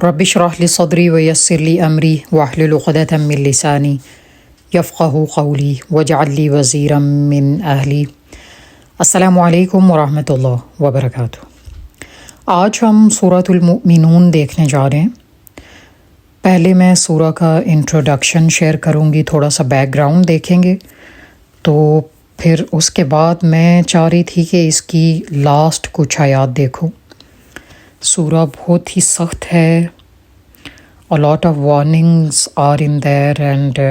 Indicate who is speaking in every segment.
Speaker 1: رب اشرح لي صدري ويسر لي أمري واحلل عقدة من لساني يفقهوا قولي واجعل لي وزيرا من أهلي۔ السلام علیکم ورحمۃ اللہ وبرکاتہ۔ آج ہم سورۃ المؤمنون دیکھنے جا رہے ہیں۔ پہلے میں سورہ کا انٹروڈکشن شیئر کروں گی، تھوڑا سا بیک گراؤنڈ دیکھیں گے، تو پھر اس کے بعد میں چاہ رہی تھی کہ اس کی لاسٹ کچھ آیات دیکھوں۔ سورہ بہت ہی سخت ہے، a lot of warnings are in there and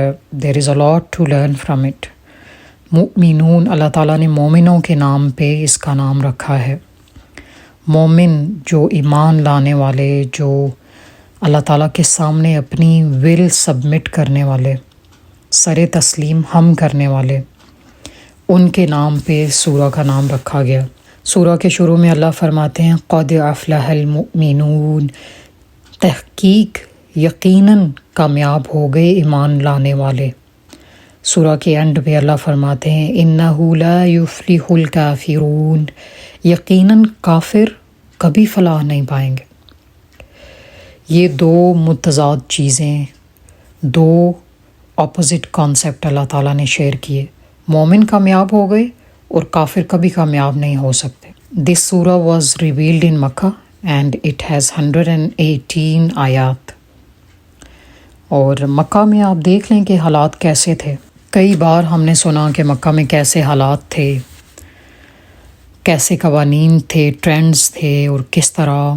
Speaker 1: there is a lot to learn from it۔ مؤمنون، اللہ تعالیٰ نے مومنوں کے نام پہ اس کا نام رکھا ہے۔ مومن جو ایمان لانے والے، جو اللہ تعالیٰ کے سامنے اپنی ول سبمٹ کرنے والے، سر تسلیم ہم کرنے والے، ان کے نام پہ سورہ کا نام رکھا گیا۔ سورہ کے شروع میں اللہ فرماتے ہیں قد افلح المؤمنون، تحقیق یقیناً کامیاب ہو گئے ایمان لانے والے۔ سورہ کے اینڈ پہ اللہ فرماتے ہیں انہ لا یفلح الکافرون، یقیناً کافر کبھی فلاح نہیں پائیں گے۔ یہ دو متضاد چیزیں، دو اپوزٹ کانسیپٹ اللہ تعالیٰ نے شیئر کیے۔ مومن کامیاب ہو گئے اور کافر کبھی کامیاب نہیں ہو سکتے۔ دس سورہ was revealed in Mecca and it has 118 آیات۔ اور مکہ میں آپ دیکھ لیں کہ حالات کیسے تھے۔ کئی بار ہم نے سنا کہ مکہ میں کیسے حالات تھے، کیسے قوانین تھے، ٹرینڈز تھے، اور کس طرح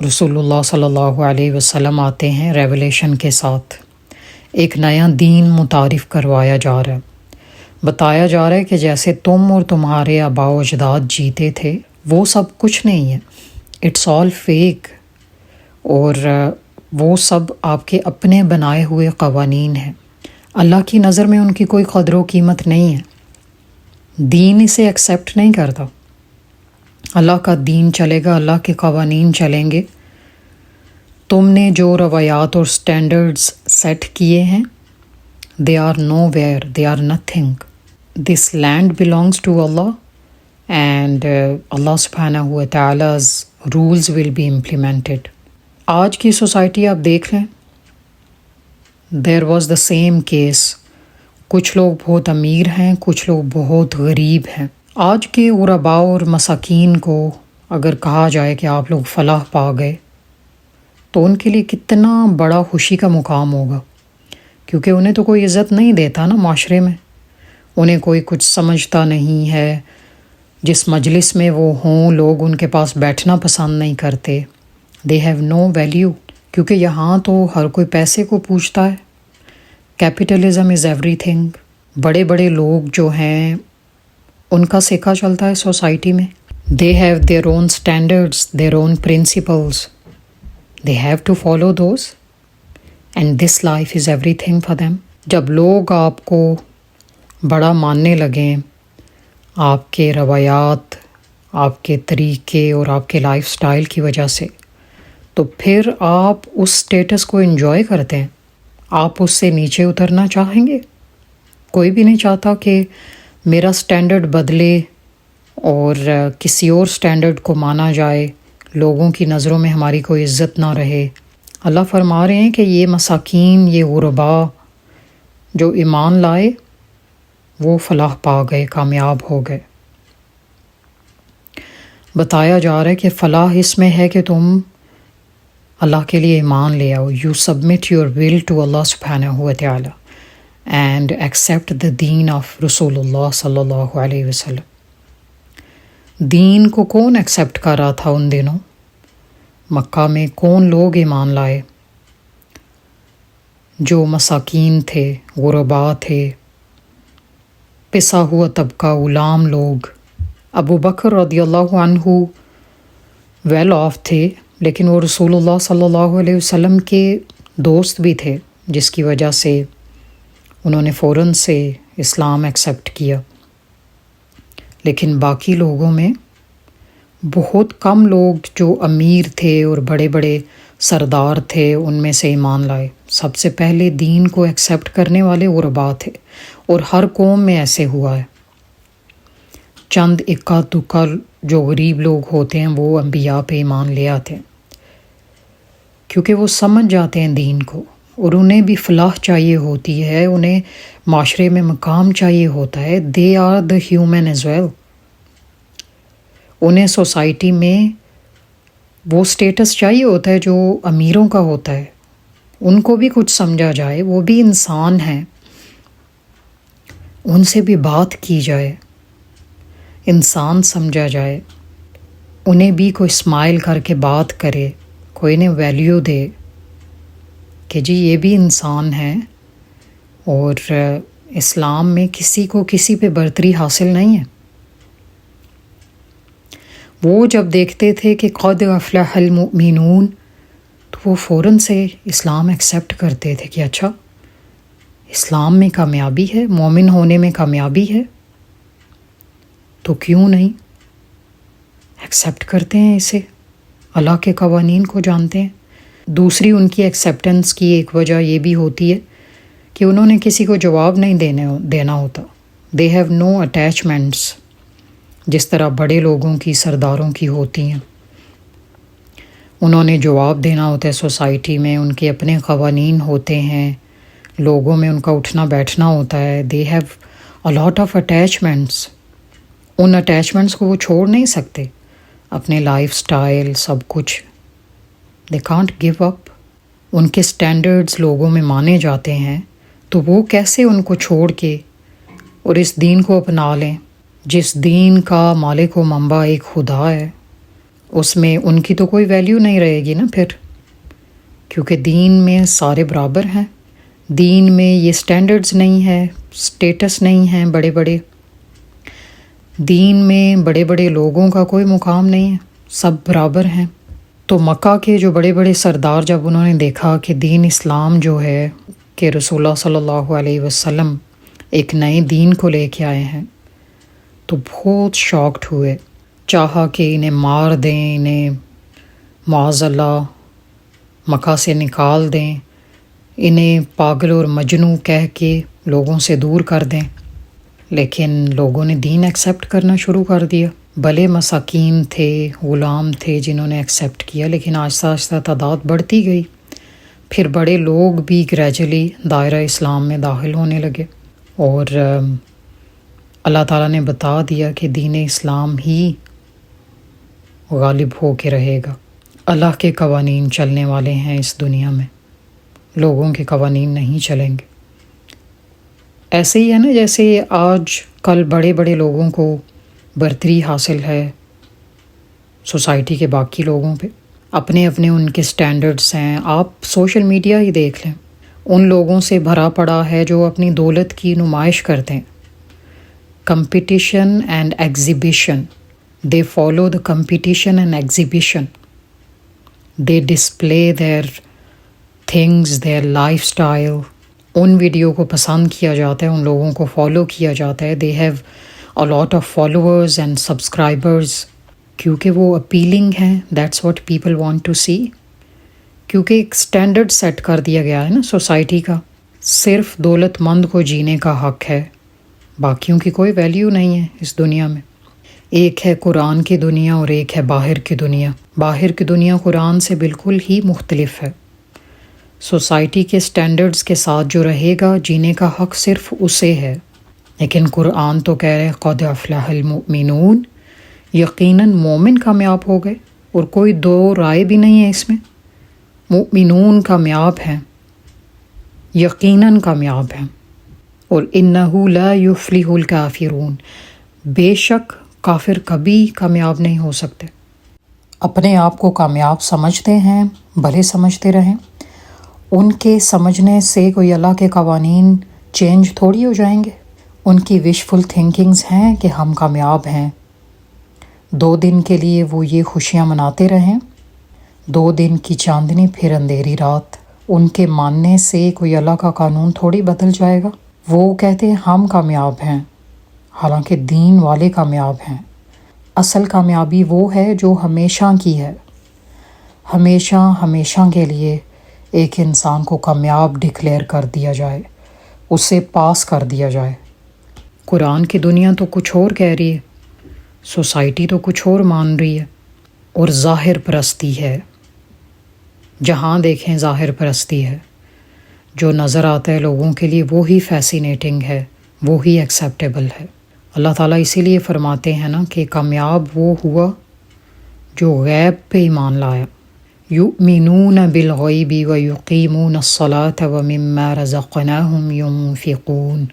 Speaker 1: رسول اللہ صلی اللہ علیہ وسلم آتے ہیں ریولیشن کے ساتھ۔ ایک نیا دین متعارف کروایا جا رہا ہے، بتایا جا رہا ہے کہ جیسے تم اور تمہارے آباء و اجداد جیتے تھے وہ سب کچھ نہیں ہے، اٹس آل فیک، اور وہ سب آپ کے اپنے بنائے ہوئے قوانین ہیں۔ اللہ کی نظر میں ان کی کوئی قدر و قیمت نہیں ہے، دین اسے ایکسیپٹ نہیں کرتا۔ اللہ کا دین چلے گا، اللہ کے قوانین چلیں گے۔ تم نے جو روایات اور سٹینڈرڈز سیٹ کیے ہیں they are nowhere, they are nothing۔ This land belongs to Allah and Allah subhanahu wa ta'ala's rules will be implemented۔ آج کی سوسائٹی آپ دیکھ لیں، there was the same case۔ کچھ لوگ بہت امیر ہیں، کچھ لوگ بہت غریب ہیں۔ آج کے غرباء اور مساکین کو اگر کہا جائے کہ آپ لوگ فلاح پا گئے تو ان کے لیے کتنا بڑا خوشی کا مقام ہوگا، کیونکہ انہیں تو کوئی عزت نہیں دیتا نا معاشرے میں، انہیں کوئی کچھ سمجھتا نہیں ہے۔ جس مجلس میں وہ ہوں لوگ ان کے پاس بیٹھنا پسند نہیں کرتے، دے ہیو نو ویلیو، کیونکہ یہاں تو ہر کوئی پیسے کو پوچھتا ہے۔ Capitalism is every thing. بڑے بڑے لوگ جو ہیں ان کا سکہ چلتا ہے سوسائٹی میں۔ They have their own standards, their own principles, they have to follow those and this life is everything for them. جب لوگ آپ کو بڑا ماننے لگیں، آپ کے روایات، آپ کے طریقے اور آپ کے لائف سٹائل کی وجہ سے، تو پھر آپ اس سٹیٹس کو انجوائے کرتے ہیں۔ آپ اس سے نیچے اترنا چاہیں گے؟ کوئی بھی نہیں چاہتا کہ میرا سٹینڈرڈ بدلے اور کسی اور سٹینڈرڈ کو مانا جائے، لوگوں کی نظروں میں ہماری کوئی عزت نہ رہے۔ اللہ فرما رہے ہیں کہ یہ مساکین، یہ غرباء جو ایمان لائے وہ فلاح پا گئے، کامیاب ہو گئے۔ بتایا جا رہا ہے کہ فلاح اس میں ہے کہ تم اللہ کے لیے ایمان لے آؤ، you submit your will to Allah سبحانہ و تعالی اینڈ ایکسیپٹ دا دین آف رسول اللہ صلی اللہ علیہ وسلم۔ دین کو کون ایکسیپٹ کر رہا تھا ان دنوں؟ مکہ میں کون لوگ ایمان لائے؟ جو مساکین تھے، غرباء تھے، پسا ہوا طبقہ، غلام لوگ۔ ابو بکر رضی اللہ عنہ ویل آف تھے، لیکن وہ رسول اللہ صلی اللہ علیہ وسلم کے دوست بھی تھے، جس کی وجہ سے انہوں نے فوراً سے اسلام ایکسیپٹ کیا۔ لیکن باقی لوگوں میں بہت کم لوگ جو امیر تھے اور بڑے بڑے سردار تھے ان میں سے ایمان لائے۔ سب سے پہلے دین کو ایکسیپٹ کرنے والے غرباء تھے، اور ہر قوم میں ایسے ہوا ہے۔ چند اکا دکا جو غریب لوگ ہوتے ہیں وہ انبیاء پہ ایمان لے آتے ہیں۔ کیونکہ وہ سمجھ جاتے ہیں دین کو، اور انہیں بھی فلاح چاہیے ہوتی ہے، انہیں معاشرے میں مقام چاہیے ہوتا ہے. They are the human as well. انہیں سوسائٹی میں وہ سٹیٹس چاہیے ہوتا ہے جو امیروں کا ہوتا ہے. ان کو بھی کچھ سمجھا جائے، وہ بھی انسان ہیں، ان سے بھی بات کی جائے، انسان سمجھا جائے. انہیں بھی کوئی اسمائل کر کے بات کرے، کوئی انہیں ویلیو دے کہ جی یہ بھی انسان ہے. اور اسلام میں کسی کو کسی پہ برتری حاصل نہیں ہے. وہ جب دیکھتے تھے کہ قد افلح المؤمنون تو وہ فوراً سے اسلام ایکسیپٹ کرتے تھے کہ اچھا اسلام میں کامیابی ہے، مومن ہونے میں کامیابی ہے، تو کیوں نہیں ایکسیپٹ کرتے ہیں اسے. اللہ کے قوانین کو جانتے ہیں. دوسری ان کی ایکسیپٹنس کی ایک وجہ یہ بھی ہوتی ہے کہ انہوں نے کسی کو جواب نہیں دینا ہوتا. دے ہیو نو اٹیچمنٹس جس طرح بڑے لوگوں کی، سرداروں کی ہوتی ہیں. انہوں نے جواب دینا ہوتا ہے سوسائٹی میں، ان کے اپنے قوانین ہوتے ہیں، لوگوں میں ان کا اٹھنا بیٹھنا ہوتا ہے. They have a lot of attachments. In attachments کو وہ چھوڑ نہیں سکتے، اپنے لائف سٹائل سب کچھ. They can't give up. ان کے سٹینڈرڈز لوگوں میں مانے جاتے ہیں، تو وہ کیسے ان کو چھوڑ کے اور اس دین کو اپنا لیں جس دین کا مالک و منبع ایک خدا ہے. اس میں ان کی تو کوئی ویلیو نہیں رہے گی نا پھر، کیونکہ دین میں سارے برابر ہیں. دین میں یہ سٹینڈرڈز نہیں ہے، سٹیٹس نہیں ہیں بڑے بڑے. دین میں بڑے بڑے لوگوں کا کوئی مقام نہیں ہے، سب برابر ہیں. تو مکہ کے جو بڑے بڑے سردار جب انہوں نے دیکھا کہ دین اسلام جو ہے کہ رسول اللہ صلی اللہ علیہ وسلم ایک نئے دین کو لے کے آئے ہیں، تو بہت شاکڈ ہوئے. چاہا کہ انہیں مار دیں، انہیں معاذ اللہ مکہ سے نکال دیں، انہیں پاگل اور مجنوں کہہ کے لوگوں سے دور کر دیں. لیکن لوگوں نے دین ایکسیپٹ کرنا شروع کر دیا. بھلے مساکین تھے، غلام تھے جنہوں نے ایکسیپٹ کیا، لیکن آہستہ آہستہ تعداد بڑھتی گئی. پھر بڑے لوگ بھی گریجولی دائرہ اسلام میں داخل ہونے لگے، اور اللہ تعالیٰ نے بتا دیا کہ دین اسلام ہی غالب ہو کے رہے گا. اللہ کے قوانین چلنے والے ہیں اس دنیا میں، لوگوں کے قوانین نہیں چلیں گے. ایسے ہی ہے نا جیسے آج کل بڑے بڑے لوگوں کو برتری حاصل ہے سوسائٹی کے باقی لوگوں پہ. اپنے اپنے ان کے سٹینڈرڈز ہیں. آپ سوشل میڈیا ہی دیکھ لیں، ان لوگوں سے بھرا پڑا ہے جو اپنی دولت کی نمائش کرتے ہیں. Competition and exhibition. They follow the competition and exhibition. They display their things, their lifestyle. ان ویڈیو کو پسند کیا جاتا ہے، ان لوگوں کو فالو کیا جاتا ہے. They have a lot of followers and subscribers, کیونکہ وہ اپیلنگ ہیں. That's what people want to see. کیونکہ ایک سٹینڈرڈ سیٹ کر دیا گیا ہے نا سوسائٹی کا. صرف دولت مند کو جینے کا حق ہے، باقیوں کی کوئی ویلیو نہیں ہے اس دنیا میں. ایک ہے قرآن کی دنیا اور ایک ہے باہر کی دنیا. باہر کی دنیا قرآن سے بالکل ہی مختلف ہے. سوسائٹی کے سٹینڈرڈز کے ساتھ جو رہے گا، جینے کا حق صرف اسے ہے. لیکن قرآن تو کہہ رہے قد افلح المؤمنون، یقیناً مومن کامیاب ہو گئے، اور کوئی دو رائے بھی نہیں ہے اس میں. مؤمنون کامیاب ہیں، یقیناً کامیاب ہیں. اور انہ لا یفلح الکافرون، بے شک کافر کبھی کامیاب نہیں ہو سکتے. اپنے آپ کو کامیاب سمجھتے ہیں، بھلے سمجھتے رہیں. ان کے سمجھنے سے کوئی اللہ کے قوانین چینج تھوڑی ہو جائیں گے. ان کی وشفل تھنکنگز ہیں کہ ہم کامیاب ہیں. 2 دن کے لیے وہ یہ خوشیاں مناتے رہیں، 2 دن کی چاندنی پھر اندھیری رات. ان کے ماننے سے کوئی اللہ کا قانون تھوڑی بدل جائے گا. وہ کہتے ہیں ہم کامیاب ہیں، حالانکہ دین والے کامیاب ہیں. اصل کامیابی وہ ہے جو ہمیشہ کی ہے. ہمیشہ ہمیشہ کے لیے ایک انسان کو کامیاب ڈکلیئر کر دیا جائے، اسے پاس کر دیا جائے. قرآن کی دنیا تو کچھ اور کہہ رہی ہے، سوسائٹی تو کچھ اور مان رہی ہے. اور ظاہر پرستی ہے، جہاں دیکھیں ظاہر پرستی ہے، جو نظر آتا ہے لوگوں کے لیے وہی فیسینیٹنگ ہے، وہی ایکسیپٹیبل ہے۔ اللہ تعالیٰ اسی لیے فرماتے ہیں نا کہ کامیاب وہ ہوا جو غیب پہ ایمان لایا۔ یؤمنون بالغیب ویقیمون الصلاۃ ومما رزقناہم ینفقون۔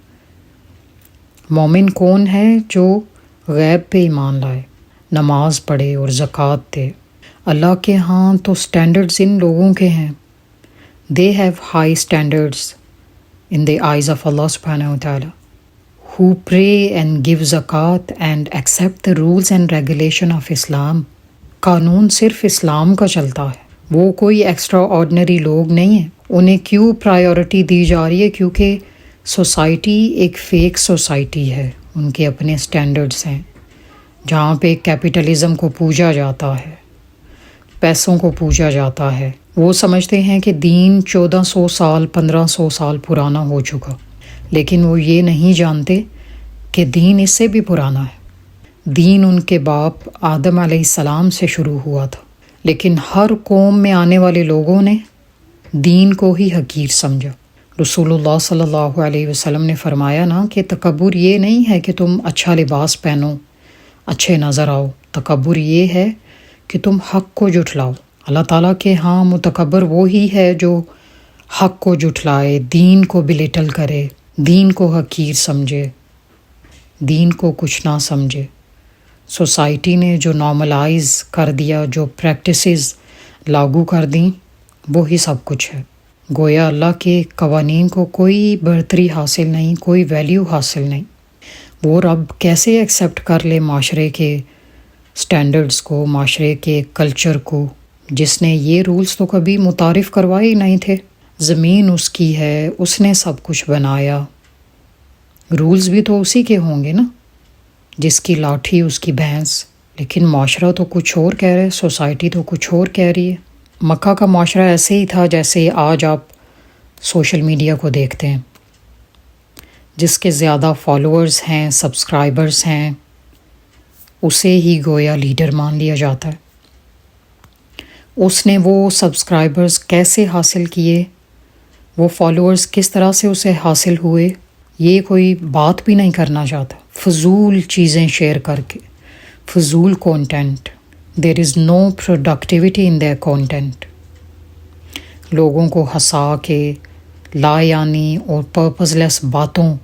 Speaker 1: مومن کون ہے؟ جو غیب پہ ایمان لائے، نماز پڑھے اور زکوٰۃ دے۔ اللہ کے ہاں تو سٹینڈرڈز ان لوگوں کے ہیں، they have high standards in the eyes of Allah subhanahu wa ta'ala, who pray and give zakat and accept the rules and regulation of Islam۔ قانون صرف اسلام کا چلتا ہے، وہ کوئی ایکسٹرا آرڈنری لوگ نہیں ہیں۔ انہیں کیوں پرائیورٹی دی جا رہی ہے؟ کیونکہ سوسائٹی ایک فیک سوسائٹی ہے، ان کے اپنے سٹینڈرڈز ہیں، جہاں پہ کیپٹلزم کو پوجا جاتا ہے، پیسوں کو پوجا جاتا ہے۔ وہ سمجھتے ہیں کہ دین 1400 سال 1500 سال پرانا ہو چکا، لیکن وہ یہ نہیں جانتے کہ دین اس سے بھی پرانا ہے۔ دین ان کے باپ آدم علیہ السلام سے شروع ہوا تھا، لیکن ہر قوم میں آنے والے لوگوں نے دین کو ہی حقیر سمجھا۔ رسول اللہ صلی اللہ علیہ وسلم نے فرمایا نا کہ تکبر یہ نہیں ہے کہ تم اچھا لباس پہنو، اچھے نظر آؤ، تکبر یہ ہے کہ تم حق کو جھٹلاؤ۔ اللہ تعالیٰ کے ہاں متکبر وہی ہے جو حق کو جھٹلائے، دین کو بلیٹل کرے، دین کو حقیر سمجھے، دین کو کچھ نہ سمجھے۔ سوسائٹی نے جو نارملائز کر دیا، جو پریکٹسز لاگو کر دیں، وہی سب کچھ ہے۔ گویا اللہ کے قوانین کو کوئی برتری حاصل نہیں، کوئی ویلیو حاصل نہیں۔ وہ رب کیسے ایکسیپٹ کر لے معاشرے کے سٹینڈرڈز کو، معاشرے کے کلچر کو، جس نے یہ رولز تو کبھی متعارف کروائے ہی نہیں تھے۔ زمین اس کی ہے، اس نے سب کچھ بنایا، رولز بھی تو اسی کے ہوں گے نا، جس کی لاٹھی اس کی بھینس۔ لیکن معاشرہ تو کچھ اور کہہ رہا ہے، سوسائٹی تو کچھ اور کہہ رہی ہے۔ مکہ کا معاشرہ ایسے ہی تھا جیسے آج آپ سوشل میڈیا کو دیکھتے ہیں، جس کے زیادہ فالوورز ہیں، سبسکرائبرز ہیں، اسے ہی گویا لیڈر مان لیا جاتا ہے۔ اس نے وہ سبسکرائبرز کیسے حاصل کیے، وہ فالوورز کس طرح سے اسے حاصل ہوئے، یہ کوئی بات بھی نہیں کرنا چاہتا۔ فضول چیزیں شیئر کر کے، فضول content, there is no productivity in their content. لوگوں کو ہنسا کے لا یعنی اور پرپز لیس باتوں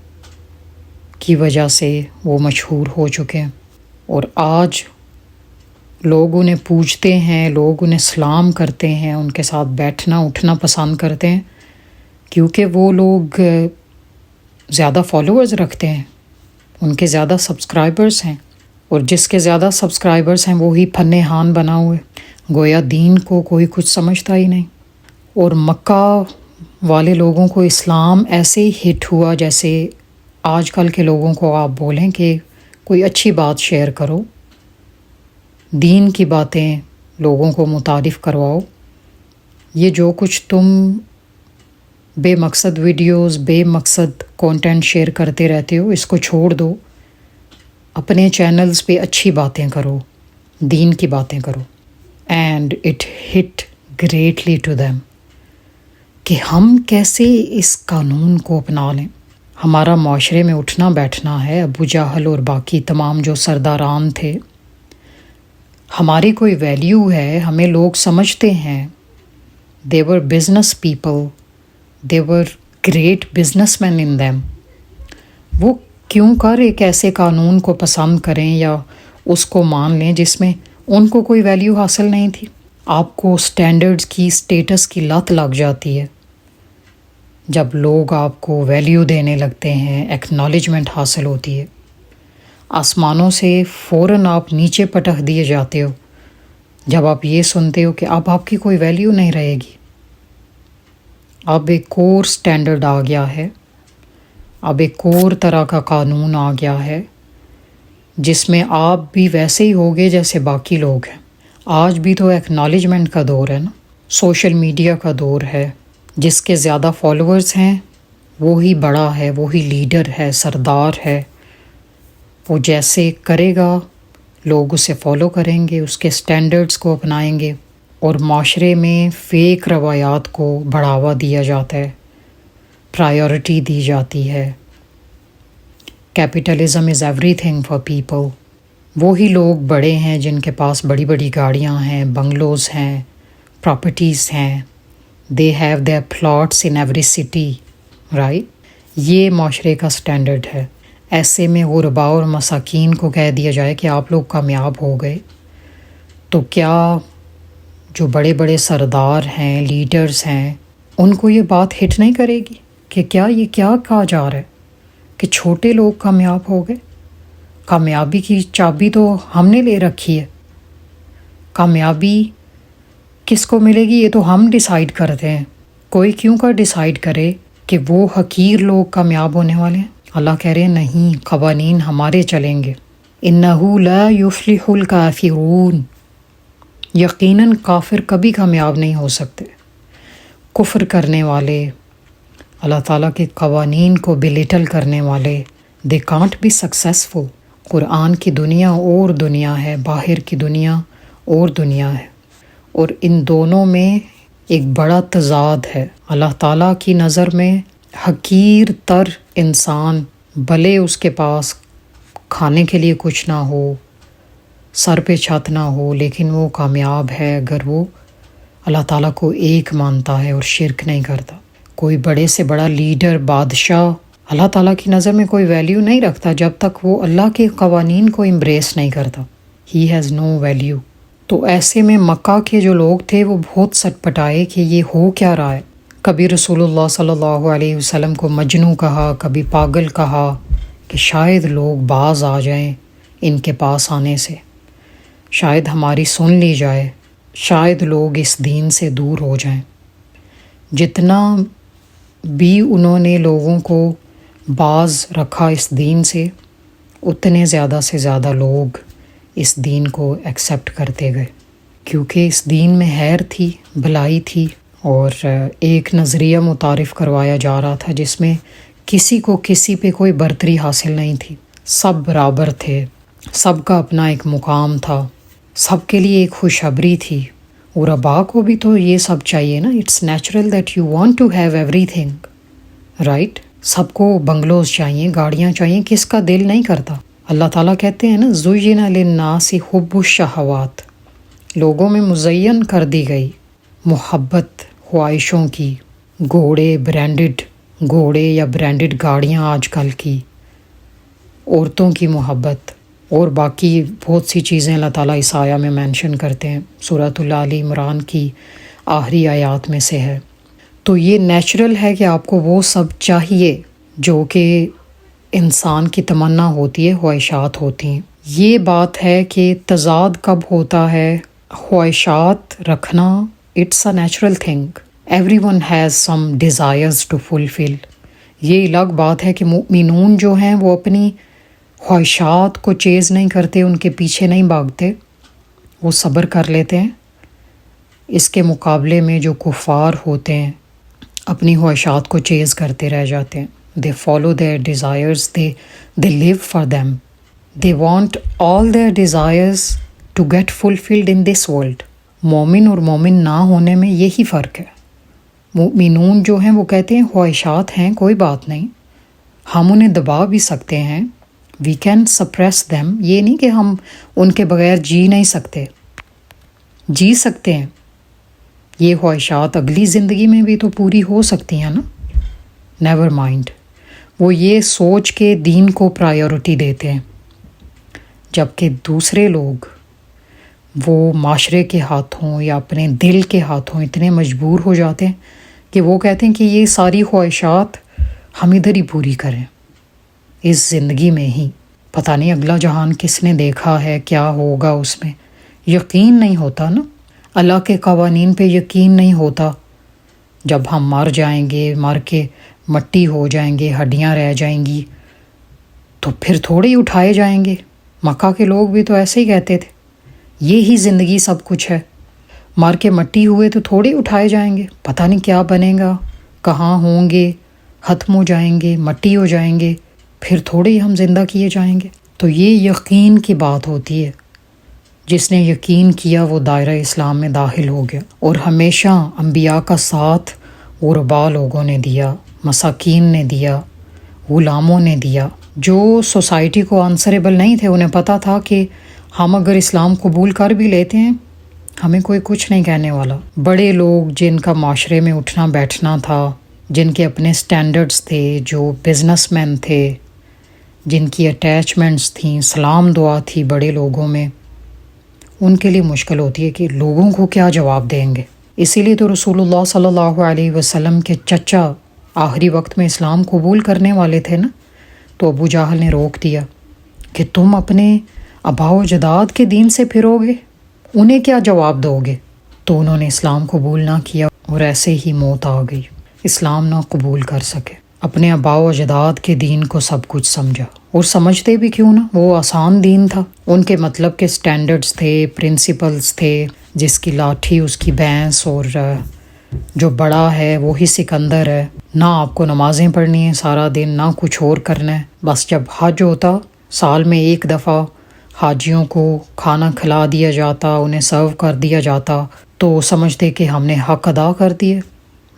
Speaker 1: کی وجہ سے وہ مشہور ہو چکے ہیں، اور آج لوگ انہیں پوجتے ہیں، لوگ انہیں سلام کرتے ہیں، ان کے ساتھ بیٹھنا اٹھنا پسند کرتے ہیں، کیونکہ وہ لوگ زیادہ فالوورز رکھتے ہیں، ان کے زیادہ سبسکرائبرز ہیں، اور جس کے زیادہ سبسکرائبرز ہیں وہی فن ہان بنا ہوئے، گویا دین کو کوئی کچھ سمجھتا ہی نہیں۔ اور مکہ والے لوگوں کو اسلام ایسے ہی ہٹ ہوا جیسے آج کل کے لوگوں کو آپ بولیں کہ کوئی اچھی بات شیئر کرو، دین کی باتیں لوگوں کو متعارف کرواؤ، یہ جو کچھ تم بے مقصد ویڈیوز، بے مقصد کانٹینٹ شیئر کرتے رہتے ہو، اس کو چھوڑ دو، اپنے چینلز پہ اچھی باتیں کرو، دین کی باتیں کرو۔ And it hit greatly to them کہ ہم کیسے اس قانون کو اپنا لیں۔ ہمارا معاشرے میں اٹھنا بیٹھنا ہے، ابو جہل اور باقی تمام جو سرداران تھے، ہماری کوئی ویلیو ہے، ہمیں لوگ سمجھتے ہیں، they were business people, they were great businessmen in them۔ وہ کیوں کر ایک ایسے قانون کو پسند کریں یا اس کو مان لیں جس میں ان کو کوئی ویلیو حاصل نہیں تھی؟ آپ کو سٹینڈرڈز کی، سٹیٹس کی لت لگ جاتی ہے جب لوگ آپ کو ویلیو دینے لگتے ہیں، ایکنالجمنٹ حاصل ہوتی ہے، آسمانوں سے فوراً آپ نیچے پٹخ دیے جاتے ہو جب آپ یہ سنتے ہو کہ اب آپ کی کوئی ویلیو نہیں رہے گی۔ اب ایک اور سٹینڈرڈ آ گیا ہے، اب ایک اور طرح کا قانون آ گیا ہے جس میں آپ بھی ویسے ہی ہوگے جیسے باقی لوگ ہیں۔ آج بھی تو ایکنالجمنٹ کا دور ہے نا، سوشل میڈیا کا دور ہے، جس کے زیادہ فالوورز ہیں وہی بڑا ہے، وہی لیڈر ہے، سردار ہے، وہ جیسے کرے گا لوگ اسے فالو کریں گے، اس کے سٹینڈرڈز کو اپنائیں گے، اور معاشرے میں فیک روایات کو بڑھاوا دیا جاتا ہے، پرائیورٹی دی جاتی ہے۔ Capitalism is everything for people. وہی لوگ بڑے ہیں جن کے پاس بڑی بڑی گاڑیاں ہیں، بنگلوز ہیں، پراپرٹیز ہیں، they have their plots in every city, right? یہ معاشرے کا سٹینڈرڈ ہے۔ ایسے میں غرباء اور مساکین کو کہہ دیا جائے کہ آپ لوگ کامیاب ہو گئے، تو کیا جو بڑے بڑے سردار ہیں، لیڈرز ہیں، ان کو یہ بات ہٹ نہیں کرے گی کہ یہ کیا کہا جا رہا ہے کہ چھوٹے لوگ کامیاب ہو گئے؟ کامیابی کی چابی تو ہم نے لے رکھی ہے۔ کامیابی کس کو ملے گی یہ تو ہم ڈیسائیڈ کرتے ہیں۔ کوئی کیوں کا ڈیسائیڈ کرے کہ وہ حقیر لوگ کامیاب ہونے والے ہیں؟ اللہ کہہ رہے ہیں نہیں، قوانین ہمارے چلیں گے۔ اِنَّهُ لَا يُفْلِحُ الْكَافِرُونَ، یقیناً کافر کبھی کامیاب نہیں ہو سکتے۔ کفر کرنے والے، اللہ تعالیٰ کے قوانین کو بلیٹل کرنے والے، they can't be successful۔ قرآن کی دنیا اور دنیا ہے، باہر کی دنیا اور دنیا ہے، اور ان دونوں میں ایک بڑا تضاد ہے۔ اللہ تعالیٰ کی نظر میں حقیر تر انسان، بھلے اس کے پاس کھانے کے لیے کچھ نہ ہو، سر پہ چھت نہ ہو، لیکن وہ کامیاب ہے اگر وہ اللہ تعالیٰ کو ایک مانتا ہے اور شرک نہیں کرتا۔ کوئی بڑے سے بڑا لیڈر، بادشاہ، اللہ تعالیٰ کی نظر میں کوئی ویلیو نہیں رکھتا جب تک وہ اللہ کے قوانین کو امبریس نہیں کرتا۔ He has no value. تو ایسے میں مکہ کے جو لوگ تھے وہ بہت سٹ پٹائے کہ یہ ہو کیا رہا ہے۔ کبھی رسول اللہ صلی اللہ علیہ وسلم کو مجنوں کہا، کبھی پاگل کہا، کہ شاید لوگ باز آ جائیں ان کے پاس آنے سے، شاید ہماری سن لی جائے، شاید لوگ اس دین سے دور ہو جائیں۔ جتنا بھی انہوں نے لوگوں کو باز رکھا اس دین سے، اتنے زیادہ سے زیادہ لوگ اس دین کو ایکسیپٹ کرتے گئے، کیونکہ اس دین میں خیر تھی، بھلائی تھی، اور ایک نظریہ متعارف کروایا جا رہا تھا جس میں کسی کو کسی پہ کوئی برتری حاصل نہیں تھی، سب برابر تھے، سب کا اپنا ایک مقام تھا، سب کے لیے ایک خوشخبری تھی۔ غرباء کو بھی تو یہ سب چاہیے نا، it's natural that you want to have every thing, right? سب کو بنگلوز چاہیے، گاڑیاں چاہیے، کس کا دل نہیں کرتا؟ اللہ تعالیٰ کہتے ہیں نا زُیِّنَ لِلنَّاسِ حُبُّ الشَّہَوَاتِ، لوگوں میں مزین کر دی گئی محبت خواہشوں کی، گھوڑے، برانڈڈ گھوڑے یا برانڈڈ گاڑیاں آج کل کی، عورتوں کی محبت، اور باقی بہت سی چیزیں اللہ تعالیٰ اس آیہ میں مینشن کرتے ہیں، سورۃ آل عمران کی آخری آیات میں سے ہے۔ تو یہ نیچرل ہے کہ آپ کو وہ سب چاہیے جو کہ انسان کی تمنا ہوتی ہے، خواہشات ہوتی ہیں۔ یہ بات ہے کہ تضاد کب ہوتا ہے، خواہشات رکھنا، it's a natural thing, everyone has some desires to fulfil. یہ الگ بات ہے کہ مؤمنون جو ہیں وہ اپنی خواہشات کو چیز نہیں کرتے، ان کے پیچھے نہیں بھاگتے، وہ صبر کر لیتے ہیں۔ اس کے مقابلے میں جو کفار ہوتے ہیں اپنی خواہشات کو چیز کرتے رہ جاتے ہیں۔ they follow their desires, they live for them, they want all their desires to get fulfilled in this world۔ مومن اور مومن نہ ہونے میں یہی فرق ہے۔ مؤمنون جو ہیں وہ کہتے ہیں خواہشات ہیں، کوئی بات نہیں، ہم انہیں دبا بھی سکتے ہیں، we can suppress them، یہ نہیں کہ ہم ان کے بغیر جی نہیں سکتے، جی سکتے ہیں۔ یہ خواہشات اگلی زندگی میں بھی تو پوری ہو سکتی ہیں نا، نیور مائنڈ۔ وہ یہ سوچ کے دین کو پرائیورٹی دیتے ہیں، جبکہ دوسرے لوگ وہ معاشرے کے ہاتھوں یا اپنے دل کے ہاتھوں اتنے مجبور ہو جاتے ہیں کہ وہ کہتے ہیں کہ یہ ساری خواہشات ہم ادھر ہی پوری کریں، اس زندگی میں ہی، پتہ نہیں اگلا جہان کس نے دیکھا ہے، کیا ہوگا اس میں، یقین نہیں ہوتا نا، اللہ کے قوانین پہ یقین نہیں ہوتا۔ جب ہم مر جائیں گے، مر کے مٹی ہو جائیں گے، ہڈیاں رہ جائیں گی، تو پھر تھوڑے ہی اٹھائے جائیں گے۔ مکہ کے لوگ بھی تو ایسے ہی کہتے تھے، یہی زندگی سب کچھ ہے، مر کے مٹی ہوئے تو تھوڑے ہی اٹھائے جائیں گے، پتہ نہیں کیا بنے گا، کہاں ہوں گے، ختم ہو جائیں گے، مٹی ہو جائیں گے، پھر تھوڑے ہی ہم زندہ کیے جائیں گے۔ تو یہ یقین کی بات ہوتی ہے، جس نے یقین کیا وہ دائرہ اسلام میں داخل ہو گیا، اور ہمیشہ انبیاء کا ساتھ غربا لوگوں نے دیا، مساکین نے دیا، غلاموں نے دیا، جو سوسائٹی کو آنسریبل نہیں تھے۔ انہیں پتہ تھا کہ ہم اگر اسلام قبول کر بھی لیتے ہیں ہمیں کوئی کچھ نہیں کہنے والا۔ بڑے لوگ جن کا معاشرے میں اٹھنا بیٹھنا تھا، جن کے اپنے سٹینڈرڈز تھے، جو بزنس مین تھے، جن کی اٹیچمنٹس تھیں، سلام دعا تھی بڑے لوگوں میں، ان کے لیے مشکل ہوتی ہے کہ لوگوں کو کیا جواب دیں گے۔ اسی لیے تو رسول اللہ صلی اللہ علیہ وسلم کے چچا آخری وقت میں اسلام قبول کرنے والے تھے نا، تو ابو جہل نے روک دیا کہ تم اپنے آباء و اجداد کے دین سے پھرو گے، انہیں کیا جواب دو گے؟ تو انہوں نے اسلام قبول نہ کیا اور ایسے ہی موت آ گئی، اسلام نہ قبول کر سکے۔ اپنے آباء و اجداد کے دین کو سب کچھ سمجھا، اور سمجھتے بھی کیوں نہ، وہ آسان دین تھا، ان کے مطلب کے سٹینڈرڈز تھے، پرنسپلز تھے، جس کی لاٹھی اس کی بھینس، اور جو بڑا ہے وہی سکندر ہے، نہ آپ کو نمازیں پڑھنی ہیں سارا دن، نہ کچھ اور کرنا ہے، بس جب حج ہوتا سال میں ایک دفعہ حاجیوں کو کھانا کھلا دیا جاتا، انہیں سرو کر دیا جاتا، تو سمجھتے کہ ہم نے حق ادا کر دیے،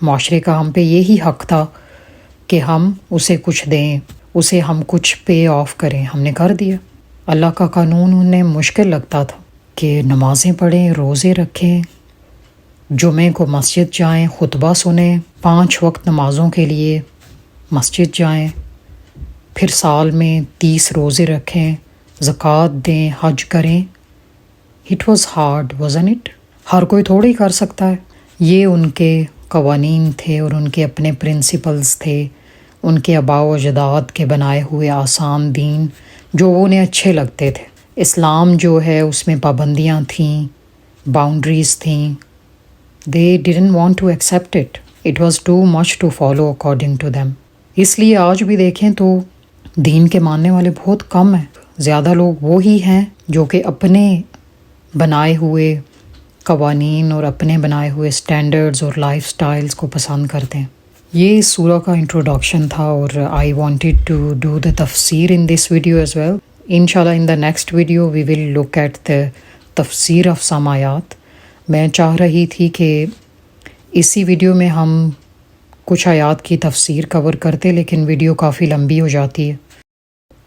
Speaker 1: معاشرے کا ہم پہ یہی حق تھا کہ ہم اسے کچھ دیں، اسے ہم کچھ پے آف کریں، ہم نے کر دیا۔ اللہ کا قانون انہیں مشکل لگتا تھا کہ نمازیں پڑھیں، روزے رکھیں، جمعے کو مسجد جائیں، خطبہ سنیں، 5 وقت نمازوں کے لیے مسجد جائیں، پھر سال میں 30 روزے رکھیں، زکوٰۃ دیں، حج کریں۔ It was hard wasn't it? ہر کوئی تھوڑی کر سکتا ہے۔ یہ ان کے قوانین تھے اور ان کے اپنے پرنسپلز تھے، ان کے آباء و اجداد کے بنائے ہوئے آسان دین جو انہیں اچھے لگتے تھے۔ اسلام جو ہے اس میں پابندیاں تھیں، باؤنڈریز تھیں، they didn't want to accept it. It was too much to follow according to them. اس لیے آج بھی دیکھیں تو دین کے ماننے والے بہت کم ہیں، زیادہ لوگ وہی ہیں جو کہ اپنے بنائے ہوئے قوانین اور اپنے بنائے ہوئے سٹینڈرڈز اور لائف سٹائلز کو پسند کرتے ہیں۔ یہ اس سورہ کا انٹروڈکشن تھا، اور I wanted to do the تفسیر in this video as well. انشاءاللہ in the next video we will look at the تفسیر of some آیات۔ میں چاہ رہی تھی کہ اسی ویڈیو میں ہم کچھ آیات کی تفسیر کور کرتے، لیکن ویڈیو کافی لمبی ہو جاتی ہے۔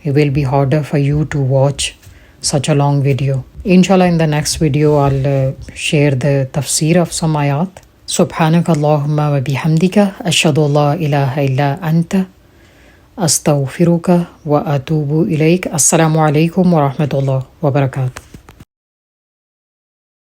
Speaker 1: It will be harder for you to watch such a long video. Inshallah in the next video I'll share the tafsir of some ayat. Subhanaka Allahumma wa bihamdika ashhadu an la ilaha illa anta astaghfiruka wa atubu ilaik. Assalamu alaikum wa rahmatullah wa barakatuh.